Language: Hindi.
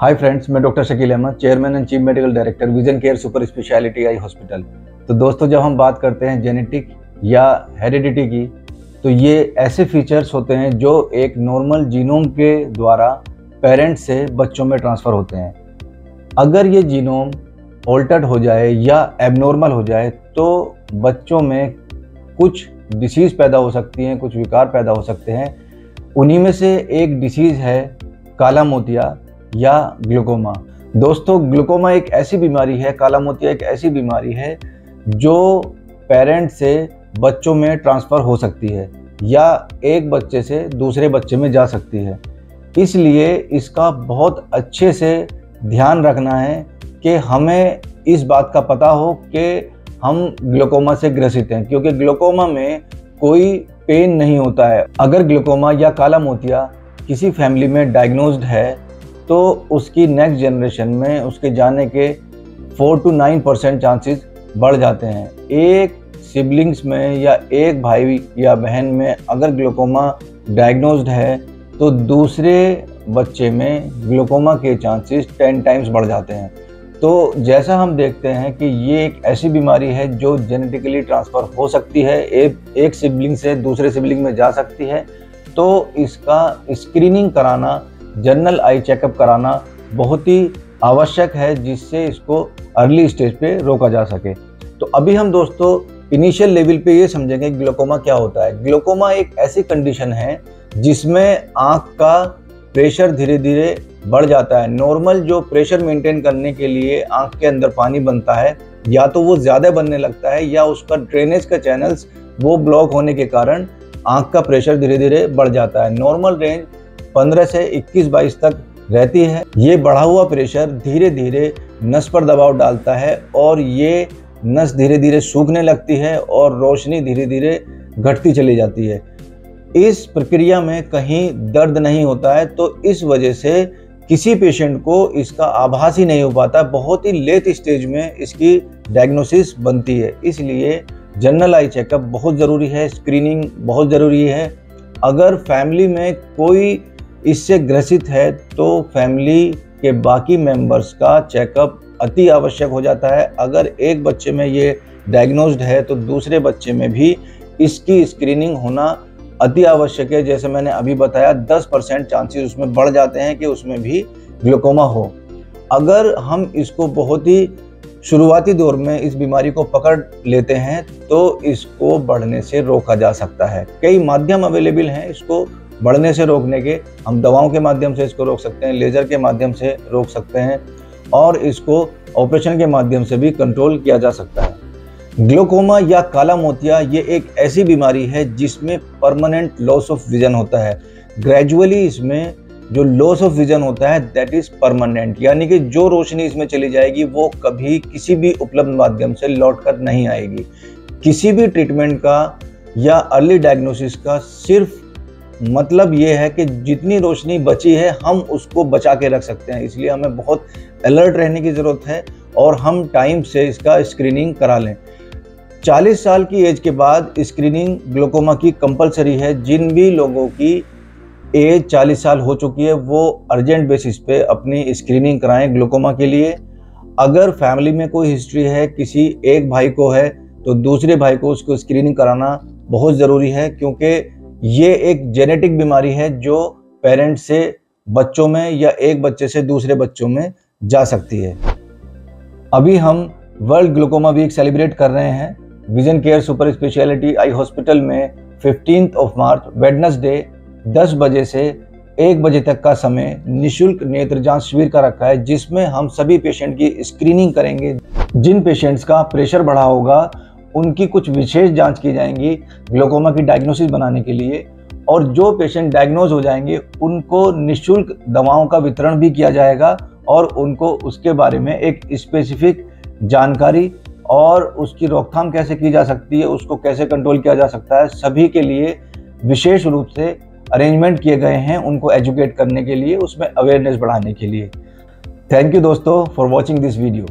हाय फ्रेंड्स, मैं doctor Shakeel Ahmed, chairman and chief medical director Vision Care super speciality eye hospital. तो दोस्तों, जब हम बात करते हैं जेनेटिक या हेरिडिटी की, तो ये ऐसे फीचर्स होते हैं जो एक नॉर्मल जीनोम के द्वारा पेरेंट्स से बच्चों में ट्रांसफ़र होते हैं। अगर ये जीनोम ऑल्टर्ड हो जाए या एबनॉर्मल हो जाए तो बच्चों में कुछ डिसीज़ पैदा हो सकती हैं, कुछ विकार पैदा हो सकते हैं। उन्हीं में से एक डिसीज़ है काला मोतिया या ग्लूकोमा। दोस्तों, ग्लूकोमा एक ऐसी बीमारी है, काला मोतिया एक ऐसी बीमारी है जो पेरेंट से बच्चों में ट्रांसफ़र हो सकती है या एक बच्चे से दूसरे बच्चे में जा सकती है। इसलिए इसका बहुत अच्छे से ध्यान रखना है कि हमें इस बात का पता हो कि हम ग्लूकोमा से ग्रसित हैं, क्योंकि ग्लूकोमा में कोई पेन नहीं होता है। अगर ग्लूकोमा या काला मोतिया किसी फैमिली में डायग्नोज्ड है तो उसकी नेक्स्ट जनरेशन में उसके जाने के 4 to 9% चांसेस बढ़ जाते हैं। एक सिबलिंग्स में या एक भाई या बहन में अगर ग्लूकोमा डायग्नोज्ड है तो दूसरे बच्चे में ग्लूकोमा के चांसेस 10 टाइम्स बढ़ जाते हैं। तो जैसा हम देखते हैं कि ये एक ऐसी बीमारी है जो जेनेटिकली ट्रांसफ़र हो सकती है, एक सिबलिंग से दूसरे सिबलिंग में जा सकती है। तो इसका स्क्रीनिंग कराना, जनरल आई चेकअप कराना बहुत ही आवश्यक है, जिससे इसको अर्ली स्टेज पे रोका जा सके। तो अभी हम दोस्तों इनिशियल लेवल पे ये समझेंगे ग्लूकोमा क्या होता है। ग्लूकोमा एक ऐसी कंडीशन है जिसमें आँख का प्रेशर धीरे धीरे बढ़ जाता है। नॉर्मल जो प्रेशर मेंटेन करने के लिए आँख के अंदर पानी बनता है, या तो वो ज़्यादा बनने लगता है या उसका ड्रेनेज का चैनल्स वो ब्लॉक होने के कारण आँख का प्रेशर धीरे धीरे बढ़ जाता है। नॉर्मल रेंज 15 से 21-22 तक रहती है। ये बढ़ा हुआ प्रेशर धीरे धीरे नस पर दबाव डालता है और ये नस धीरे धीरे सूखने लगती है और रोशनी धीरे धीरे घटती चली जाती है। इस प्रक्रिया में कहीं दर्द नहीं होता है, तो इस वजह से किसी पेशेंट को इसका आभास ही नहीं हो पाता। बहुत ही लेट स्टेज में इसकी डायग्नोसिस बनती है। इसलिए जनरल आई चेकअप बहुत ज़रूरी है, स्क्रीनिंग बहुत ज़रूरी है। अगर फैमिली में कोई इससे ग्रसित है तो फैमिली के बाकी मेंबर्स का चेकअप अति आवश्यक हो जाता है। अगर एक बच्चे में ये डायग्नोज्ड है तो दूसरे बच्चे में भी इसकी स्क्रीनिंग होना अति आवश्यक है। जैसे मैंने अभी बताया, 10% चांसेस उसमें बढ़ जाते हैं कि उसमें भी ग्लूकोमा हो। अगर हम इसको बहुत ही शुरुआती दौर में इस बीमारी को पकड़ लेते हैं तो इसको बढ़ने से रोका जा सकता है। कई माध्यम अवेलेबल हैं इसको बढ़ने से रोकने के। हम दवाओं के माध्यम से इसको रोक सकते हैं, लेज़र के माध्यम से रोक सकते हैं और इसको ऑपरेशन के माध्यम से भी कंट्रोल किया जा सकता है। ग्लूकोमा या काला मोतिया ये एक ऐसी बीमारी है जिसमें परमानेंट लॉस ऑफ विजन होता है। ग्रेजुअली इसमें जो लॉस ऑफ विजन होता है दैट इज़ परमानेंट, यानी कि जो रोशनी इसमें चली जाएगी वो कभी किसी भी उपलब्ध माध्यम से लौट कर नहीं आएगी। किसी भी ट्रीटमेंट का या अर्ली डायग्नोसिस का सिर्फ मतलब ये है कि जितनी रोशनी बची है हम उसको बचा के रख सकते हैं। इसलिए हमें बहुत अलर्ट रहने की ज़रूरत है और हम टाइम से इसका स्क्रीनिंग करा लें। 40 साल की एज के बाद स्क्रीनिंग ग्लूकोमा की कंपलसरी है। जिन भी लोगों की एज 40 साल हो चुकी है वो अर्जेंट बेसिस पे अपनी स्क्रीनिंग कराएं ग्लूकोमा के लिए। अगर फैमिली में कोई हिस्ट्री है, किसी एक भाई को है तो दूसरे भाई को उसको स्क्रीनिंग कराना बहुत ज़रूरी है, क्योंकि ये एक जेनेटिक बीमारी है जो पेरेंट्स से बच्चों में या एक बच्चे से दूसरे बच्चों में जा सकती है। अभी हम वर्ल्ड ग्लूकोमा वीक सेलिब्रेट कर रहे हैं vision Care super speciality eye hospital में। 15 मार्च वेडनेसडे 10 बजे से 1 बजे तक का समय निःशुल्क नेत्र जांच शिविर का रखा है, जिसमें हम सभी पेशेंट की स्क्रीनिंग करेंगे। जिन पेशेंट्स का प्रेशर बढ़ा होगा उनकी कुछ विशेष जांच की जाएंगी ग्लूकोमा की डायग्नोसिस बनाने के लिए, और जो पेशेंट डायग्नोज हो जाएंगे उनको निःशुल्क दवाओं का वितरण भी किया जाएगा और उनको उसके बारे में एक स्पेसिफिक जानकारी और उसकी रोकथाम कैसे की जा सकती है, उसको कैसे कंट्रोल किया जा सकता है, सभी के लिए विशेष रूप से अरेंजमेंट किए गए हैं उनको एजुकेट करने के लिए, उसमें अवेयरनेस बढ़ाने के लिए। थैंक यू दोस्तों फॉर वॉचिंग दिस वीडियो।